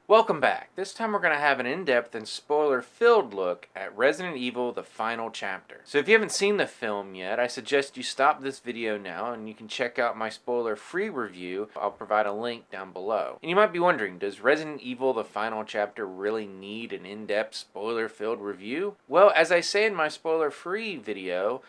Welcome back. This time we're going to have an in-depth and spoiler-filled look at Resident Evil: The Final Chapter. So if you haven't seen the film yet, I suggest you stop this video now and you can check out my spoiler-free review. I'll provide a link down below. And you might be wondering, does Resident Evil: The Final Chapter really need an in-depth spoiler-filled review? Well, as I say in my spoiler-free video,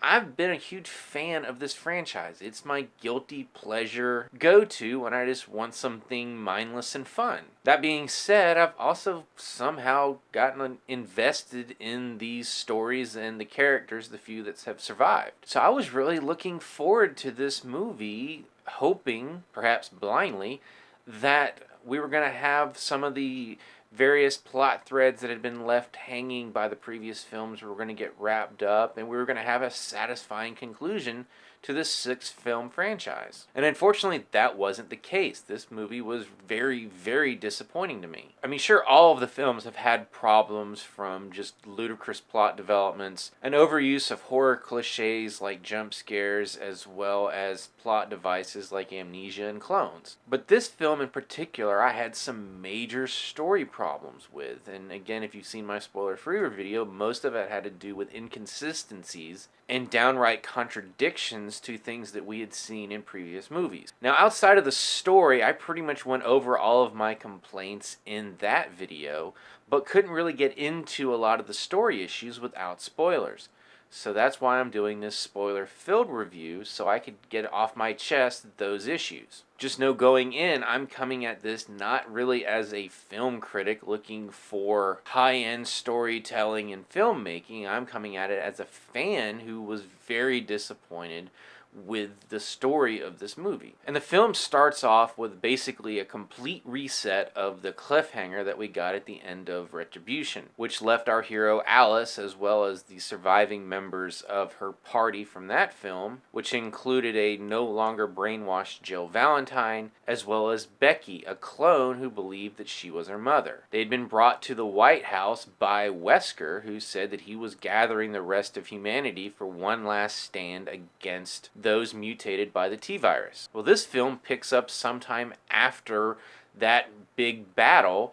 I've been a huge fan of this franchise. It's my guilty pleasure go-to when I just want something mindless and fun. That being said, I've also somehow gotten invested in these stories and the characters, the few that have survived. So I was really looking forward to this movie, hoping, perhaps blindly, that we were going to have some of the various plot threads that had been left hanging by the previous films were going to get wrapped up, and we were going to have a satisfying conclusion to this 6-film franchise. And unfortunately, that wasn't the case. This movie was very, very disappointing to me. I mean, sure, all of the films have had problems, from just ludicrous plot developments, an overuse of horror cliches like jump scares, as well as plot devices like amnesia and clones. But this film in particular, I had some major story problems with. And again, if you've seen my spoiler-free video, most of it had to do with inconsistencies and downright contradictions to things that we had seen in previous movies. Now, outside of the story, I pretty much went over all of my complaints in that video, but couldn't really get into a lot of the story issues without spoilers. So that's why I'm doing this spoiler-filled review, so I could get off my chest those issues. Just know going in, I'm coming at this not really as a film critic looking for high-end storytelling and filmmaking. I'm coming at it as a fan who was very disappointed with the story of this movie. And the film starts off with basically a complete reset of the cliffhanger that we got at the end of Retribution, which left our hero Alice, as well as the surviving members of her party from that film, which included a no longer brainwashed Jill Valentine, as well as Becky, a clone who believed that she was her mother. They had been brought to the White House by Wesker, who said that he was gathering the rest of humanity for one last stand against those mutated by the T-virus. Well, this film picks up sometime after that big battle.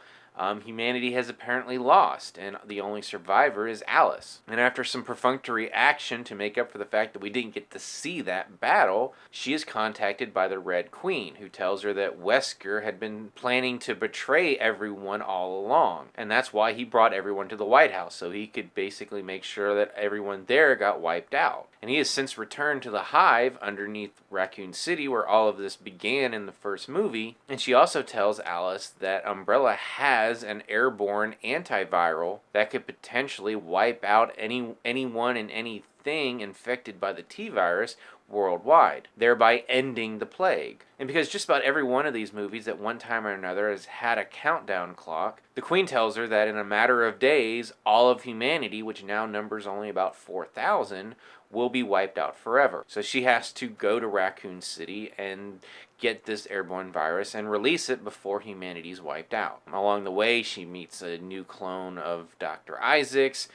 Humanity has apparently lost, and the only survivor is Alice. And after some perfunctory action to make up for the fact that we didn't get to see that battle, she is contacted by the Red Queen, who tells her that Wesker had been planning to betray everyone all along. And that's why he brought everyone to the White House, so he could basically make sure that everyone there got wiped out. And he has since returned to the Hive underneath Raccoon City, where all of this began in the first movie. And she also tells Alice that Umbrella has an airborne antiviral that could potentially wipe out anyone and anything infected by the T-virus worldwide, thereby ending the plague. And because just about every one of these movies at one time or another has had a countdown clock, the Queen tells her that in a matter of days, all of humanity, which now numbers only about 4,000, will be wiped out forever. So she has to go to Raccoon City and get this airborne virus and release it before humanity's wiped out. Along the way, she meets a new clone of Dr. Isaacs.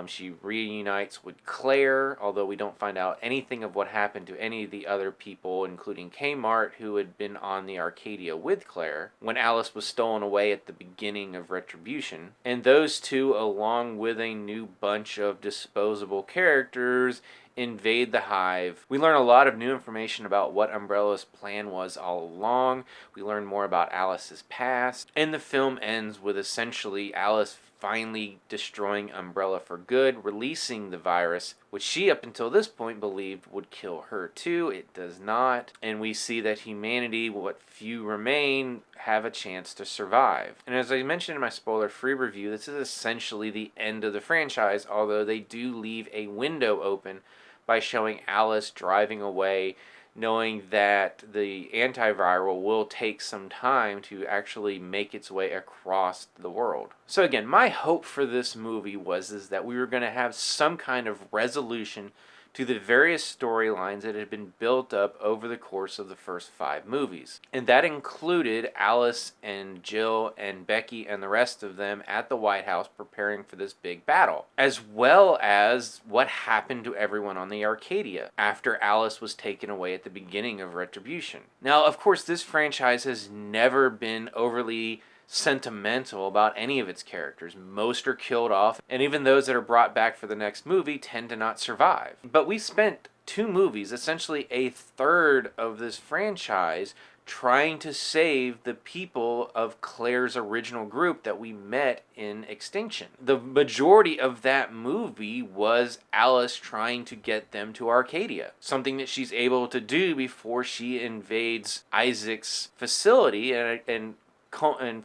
She reunites with Claire, although we don't find out anything of what happened to any of the other people, including Kmart, who had been on the Arcadia with Claire when Alice was stolen away at the beginning of Retribution. And those two, along with a new bunch of disposable characters, invade the Hive. We learn a lot of new information about what Umbrella's plan was all along. We learn more about Alice's past. And the film ends with essentially Alice finally destroying Umbrella for good, releasing the virus, which she up until this point believed would kill her too. It does not. And we see that humanity, what few remain, have a chance to survive. And as I mentioned in my spoiler-free review, this is essentially the end of the franchise, although they do leave a window open by showing Alice driving away, knowing that the antiviral will take some time to actually make its way across the world. So again, my hope for this movie was that we were going to have some kind of resolution to the various storylines that had been built up over the course of the first 5 movies. And that included Alice and Jill and Becky and the rest of them at the White House preparing for this big battle, as well as what happened to everyone on the Arcadia after Alice was taken away at the beginning of Retribution. Now, of course, this franchise has never been overly sentimental about any of its characters. Most are killed off, and even those that are brought back for the next movie tend to not survive. But we spent 2 movies, essentially a third of this franchise, trying to save the people of Claire's original group that we met in Extinction. The majority of that movie was Alice trying to get them to Arcadia, something that she's able to do before she invades Isaac's facility and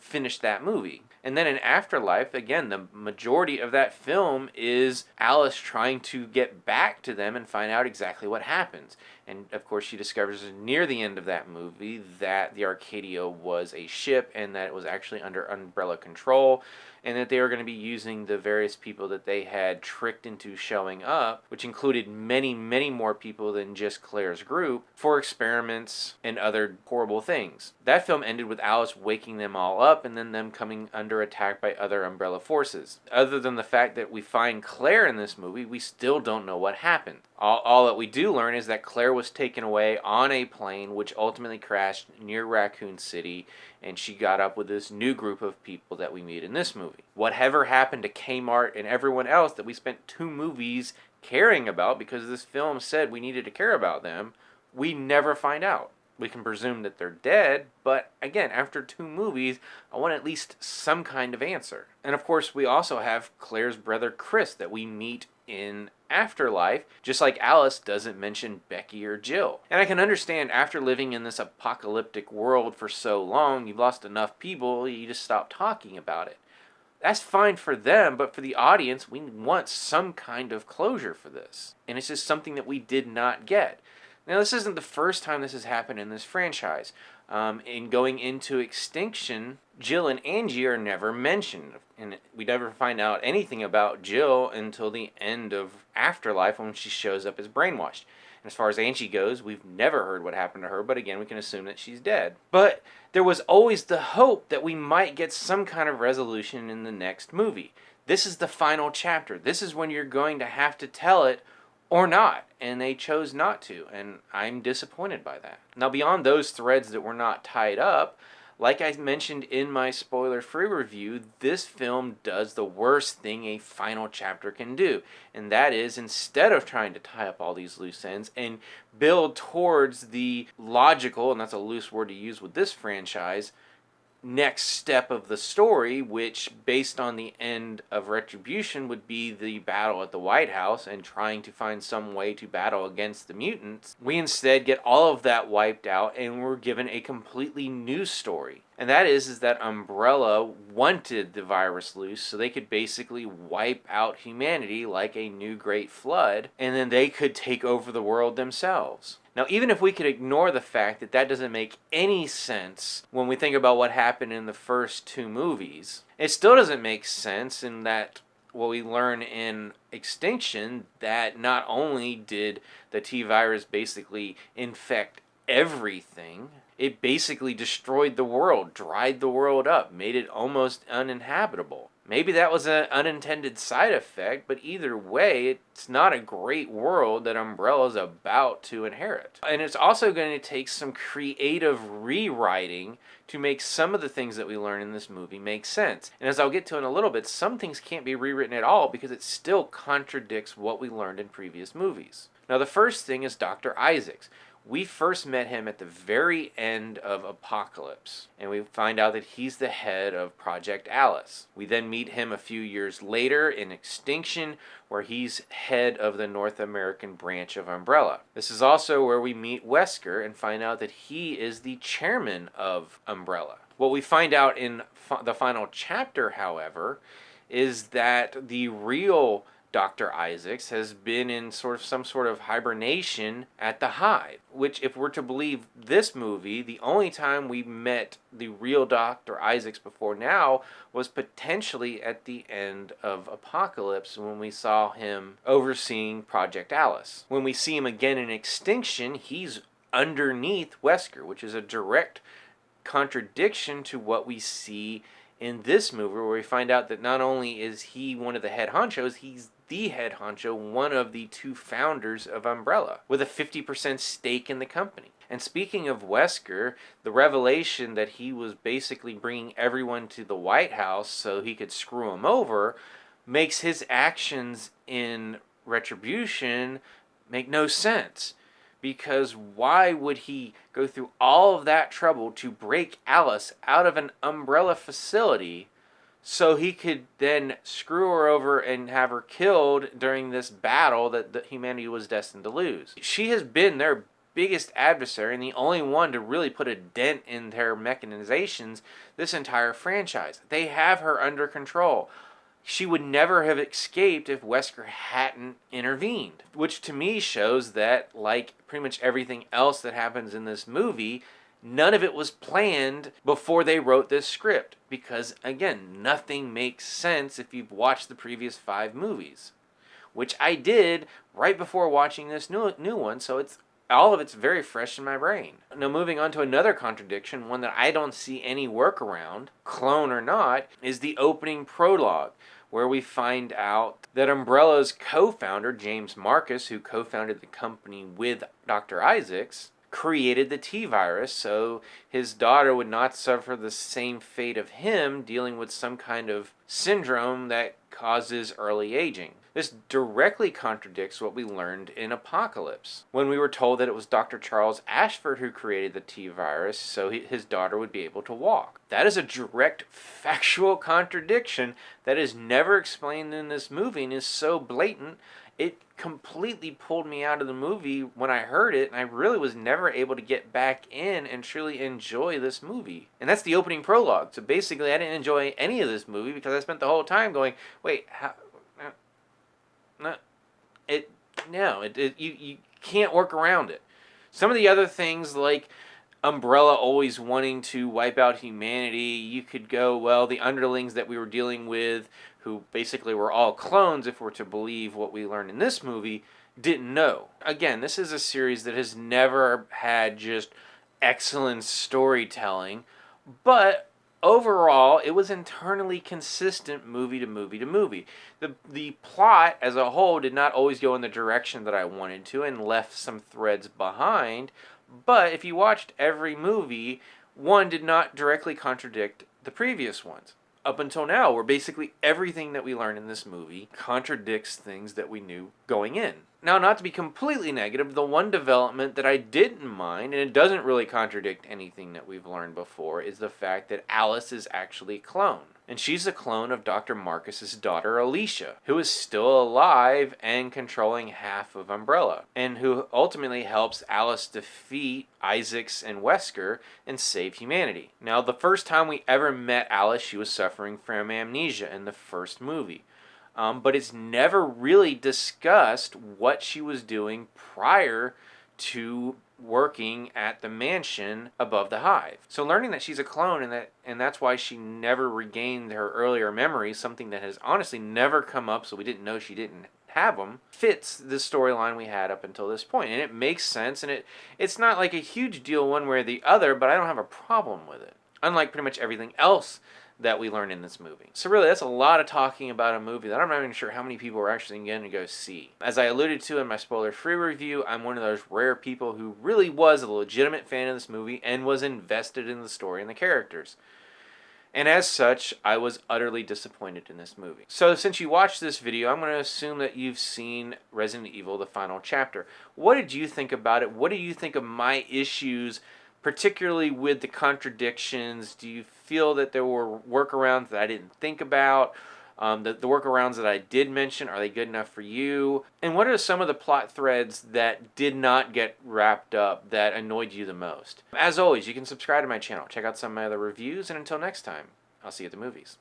finish that movie. And then in Afterlife, again, the majority of that film is Alice trying to get back to them and find out exactly what happens. And of course, she discovers near the end of that movie that the Arcadia was a ship and that it was actually under Umbrella control, and that they were going to be using the various people that they had tricked into showing up, which included many, many more people than just Claire's group, for experiments and other horrible things. That film ended with Alice waking them all up and then them coming under attack by other Umbrella forces. Other than the fact that we find Claire in this movie, we still don't know what happened. All that we do learn is that Claire was taken away on a plane which ultimately crashed near Raccoon City, and she got up with this new group of people that we meet in this movie. Whatever happened to Kmart and everyone else that we spent 2 movies caring about because this film said we needed to care about them, we never find out. We can presume that they're dead, but again, after 2 movies, I want at least some kind of answer. And of course, we also have Claire's brother Chris that we meet in Afterlife, just like Alice doesn't mention Becky or Jill. And I can understand, after living in this apocalyptic world for so long, you've lost enough people, you just stop talking about it. That's fine for them, but for the audience, we want some kind of closure for this. And it's just something that we did not get. Now, this isn't the first time this has happened in this franchise. In going into Extinction, Jill and Angie are never mentioned. And we never find out anything about Jill until the end of Afterlife when she shows up as brainwashed. And as far as Angie goes, we've never heard what happened to her, but again, we can assume that she's dead. But there was always the hope that we might get some kind of resolution in the next movie. This is the final chapter. This is when you're going to have to tell it or not, and they chose not to, and I'm disappointed by that. Now, beyond those threads that were not tied up, like I mentioned in my spoiler-free review, this film does the worst thing a final chapter can do, and that is, instead of trying to tie up all these loose ends and build towards the logical, and that's a loose word to use with this franchise, next step of the story, which based on the end of Retribution would be the battle at the White House and trying to find some way to battle against the mutants, we instead get all of that wiped out and we're given a completely new story. And that is that Umbrella wanted the virus loose so they could basically wipe out humanity like a new great flood, and then they could take over the world themselves. Now, even if we could ignore the fact that that doesn't make any sense when we think about what happened in the first 2 movies, it still doesn't make sense in that what we learn in Extinction, that not only did the T-virus basically infect everything, it basically destroyed the world, dried the world up, made it almost uninhabitable. Maybe that was an unintended side effect, but either way, it's not a great world that Umbrella's about to inherit. And it's also going to take some creative rewriting to make some of the things that we learn in this movie make sense. And as I'll get to in a little bit, some things can't be rewritten at all because it still contradicts what we learned in previous movies. Now, the first thing is Dr. Isaacs. We first met him at the very end of Apocalypse, and we find out that he's the head of Project Alice. We then meet him a few years later in Extinction, where he's head of the North American branch of Umbrella. This is also where we meet Wesker and find out that he is the chairman of Umbrella. What we find out in the final chapter, however, is that the real Dr. Isaacs has been in some sort of hibernation at the Hive, which, if we're to believe this movie, the only time we met the real Dr. Isaacs before now was potentially at the end of Apocalypse when we saw him overseeing Project Alice. When we see him again in Extinction, he's underneath Wesker, which is a direct contradiction to what we see in this movie, where we find out that not only is he one of the head honchos, he's the head honcho, one of the 2 founders of Umbrella, with a 50% stake in the company. And speaking of Wesker, the revelation that he was basically bringing everyone to the White House so he could screw him over makes his actions in Retribution make no sense. Because why would he go through all of that trouble to break Alice out of an Umbrella facility so he could then screw her over and have her killed during this battle that humanity was destined to lose? She has been their biggest adversary and the only one to really put a dent in their mechanizations this entire franchise. They have her under control. She would never have escaped if Wesker hadn't intervened, which to me shows that, like pretty much everything else that happens in this movie, none of it was planned before they wrote this script. Because, again, nothing makes sense if you've watched the previous 5 movies, which I did right before watching this new one, so all of it's very fresh in my brain. Now, moving on to another contradiction, one that I don't see any workaround, clone or not, is the opening prologue, where we find out that Umbrella's co-founder, James Marcus, who co-founded the company with Dr. Isaacs, created the T-virus so his daughter would not suffer the same fate of him, dealing with some kind of syndrome that causes early aging. This directly contradicts what we learned in Apocalypse, when we were told that it was Dr. Charles Ashford who created the T-virus so his daughter would be able to walk. That is a direct factual contradiction that is never explained in this movie and is so blatant, it completely pulled me out of the movie when I heard it, and I really was never able to get back in and truly enjoy this movie. And that's the opening prologue. So basically, I didn't enjoy any of this movie because I spent the whole time going, wait, how... You can't work around it. Some of the other things, like Umbrella always wanting to wipe out humanity, you could go, well, the underlings that we were dealing with, who basically were all clones, if we're to believe what we learned in this movie, didn't know. Again, this is a series that has never had just excellent storytelling, but overall, it was internally consistent movie to movie to movie. The plot as a whole did not always go in the direction that I wanted to and left some threads behind, but if you watched every movie, one did not directly contradict the previous ones. Up until now, where basically everything that we learn in this movie contradicts things that we knew going in. Now, not to be completely negative, the one development that I didn't mind, and it doesn't really contradict anything that we've learned before, is the fact that Alice is actually a clone. And she's a clone of Dr. Marcus's daughter, Alicia, who is still alive and controlling half of Umbrella, and who ultimately helps Alice defeat Isaacs and Wesker and save humanity. Now, the first time we ever met Alice, she was suffering from amnesia in the first movie. But it's never really discussed what she was doing prior to working at the mansion above the hive. So learning that she's a clone and that's why she never regained her earlier memories, something that has honestly never come up, so we didn't know she didn't have them, fits the storyline we had up until this point. And it makes sense, and it's not like a huge deal one way or the other, but I don't have a problem with it. Unlike pretty much everything else that we learned in this movie. So really, that's a lot of talking about a movie that I'm not even sure how many people are actually going to go see. As I alluded to in my spoiler-free review, I'm one of those rare people who really was a legitimate fan of this movie and was invested in the story and the characters. And as such, I was utterly disappointed in this movie. So since you watched this video, I'm going to assume that you've seen Resident Evil, the final chapter. What did you think about it? What do you think of my issues, particularly with the contradictions? Do you feel that there were workarounds that I didn't think about? The workarounds that I did mention, are they good enough for you? And what are some of the plot threads that did not get wrapped up that annoyed you the most? As always, you can subscribe to my channel, check out some of my other reviews, and until next time, I'll see you at the movies.